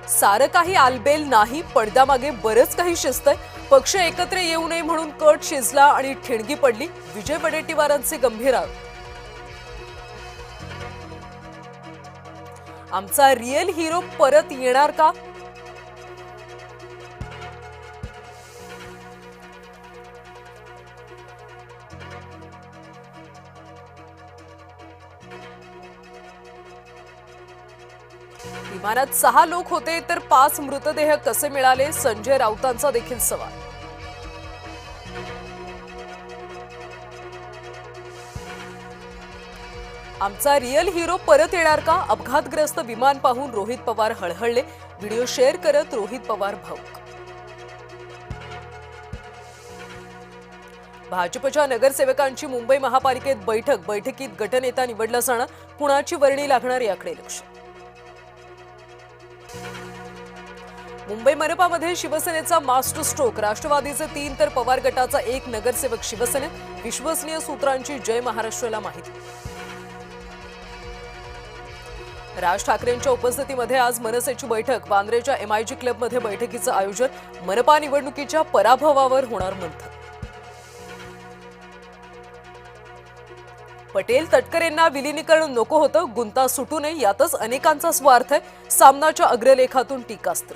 सारं काही आलबेल नाही, पडद्यामागे बरंच काही शिजतंय. पक्ष एकत्र येऊ नये म्हणून कट शिजला आणि ठिणगी पडली. विजय वडेट्टीवारांचे गंभीर आरोप. आमचा रिअल हिरो परत येणार का? विमानात 6 लोक होते तर 5 मृतदेह कसे मिळाले? संजय राऊतांचा देखील सवाल. आमचा रिअल हिरो परत येणार का? अपघातग्रस्त विमान पाहून रोहित पवार हळहळले. व्हिडिओ शेअर करत रोहित पवार भाऊक. भाजपच्या नगरसेवकांची मुंबई महापालिकेत बैठकीत गटनेता निवडला जाणार. कुणाची वर्णी लागणार याकडे लक्ष. मुंबई मनपामध्ये शिवसेनेचा मास्टर स्ट्रोक. राष्ट्रवादीचे 3 तर पवार गटाचा 1 नगरसेवक शिवसेनेत. विश्वसनीय सूत्रांची जय महाराष्ट्राला माहिती. राज ठाकरेंच्या उपस्थितीमध्ये आज मनसेची बैठक. वांद्रेच्या MIG क्लबमध्ये बैठकीचं आयोजन. मनपा निवडणुकीच्या पराभवावर होणार मंथन. पटेल तटकरेंना विलिनीकरण नको होतं, गुंता सुटू नये यातच अनेकांचा स्वार्थ आहे. सामनाच्या अग्रलेखातून टीकास्त्र.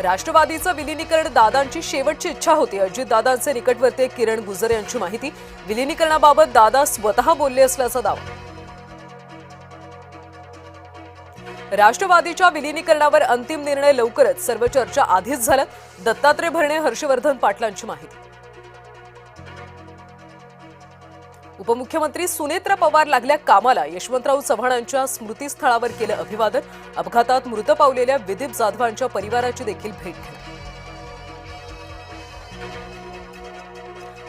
राष्ट्रवादीचं विलिनीकरण दादांची शेवटची इच्छा होती. अजितदादांचे निकटवर्तीय किरण गुजर यांची माहिती. विलिनीकरणाबाबत दादा स्वतः बोलले असल्याचा दावा. राष्ट्रवादीच्या विलिनीकरणावर अंतिम निर्णय लवकरच. सर्व चर्चा आधीच झाल्यात. दत्तात्रय भरणे हर्षवर्धन पाटलांची माहिती. उपमुख्यमंत्री सुनेत्र पवार लागल्या कामाला. यशवंतराव चव्हाणांच्या स्मृतीस्थळावर केलं अभिवादन. अपघातात मृत पावलेल्या विदीप जाधवांच्या परिवाराची देखील भेट घेतली.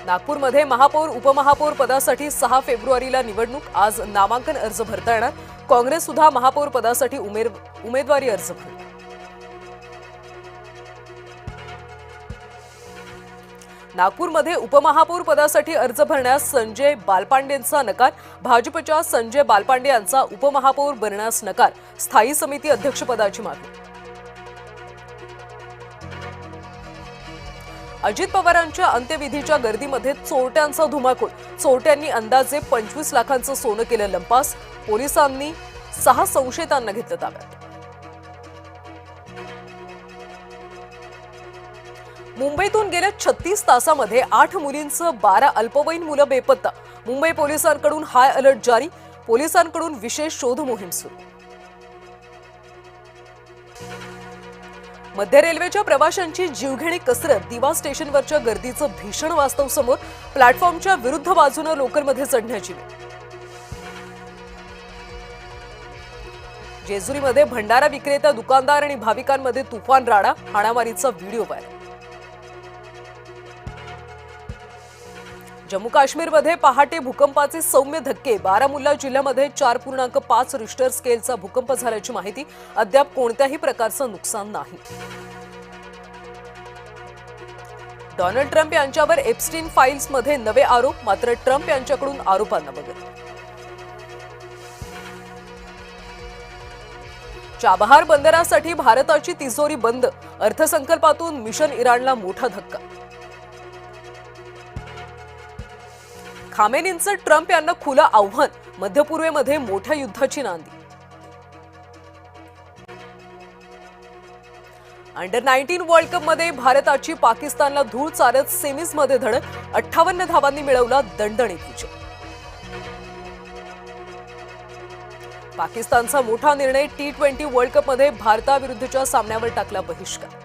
नागपूरमध्ये महापौर उपमहापौर पदासाठी 6 फेब्रुवारीला निवडणूक. आज नामांकन अर्ज भरता येणार. काँग्रेस सुद्धा महापौर पदासाठी उमेदवारी अर्ज भरला. नागपूरमध्ये उपमहापौर पदासाठी अर्ज भरण्यास संजय बालपांडेंचा नकार. भाजपच्या संजय बालपांडे यांचा उपमहापौर बनण्यास नकार. स्थायी समिती अध्यक्षपदाची मागणी. अजित पवारांच्या अंत्यविधीच्या गर्दीमध्ये चोरट्यांचा धुमाकूळ. चोरट्यांनी अंदाजे 25 लाखांचं सोनं केलं लंपास. पोलिसांनी 6 संशयितांना घेतलं ताब्यात. मुंबईतून गेल्या 36 तासामध्ये 8 मुलींसह 12 अल्पवयीन मुलं बेपत्ता. मुंबई पोलिसांकडून हाय अलर्ट जारी. पोलिसांकडून विशेष शोध मोहीम सुरू. मध्य रेल्वेच्या प्रवाशांची जीवघेणी कसरत. दिवा स्टेशनवरच्या गर्दीचं भीषण वास्तव समोर. प्लॅटफॉर्मच्या विरुद्ध बाजूनं लोकलमध्ये चढण्याची वेळ. जेजुरीमध्ये भंडारा विक्रेता, दुकानदार आणि भाविकांमध्ये तुफान राडा. हाणामारीचा व्हिडिओ व्हायरल. जम्मू काश्मीरमध्ये पहाटे भूकंपाचे सौम्य धक्के. बारामुल्ला जिल्ह्यामध्ये 4.5 रिश्टर स्केलचा भूकंप झाल्याची माहिती. अद्याप कोणत्याही प्रकारचं नुकसान नाही. डोनाल्ड ट्रम्प यांच्यावर एप्स्टीन फाईल्समध्ये नवे आरोप. मात्र ट्रम्प यांच्याकडून आरोपांना बगल. चाबहार बंदरासाठी भारताची तिजोरी बंद. अर्थसंकल्पातून मिशन इराणला मोठा धक्का. खामेनींचं ट्रम्प यांना खुलं आव्हान. मध्यपूर्वेमध्ये मोठ्या युद्धाची नांदी. अंडर-19 वर्ल्ड कपमध्ये भारताची पाकिस्तानला धूळ चारत सेमीजमध्ये धडक. 58 धावांनी मिळवला दणदणीत विजय. पाकिस्तानचा मोठा निर्णय. T20 वर्ल्ड कपमध्ये भारताविरुद्धच्या सामन्यावर टाकला बहिष्कार.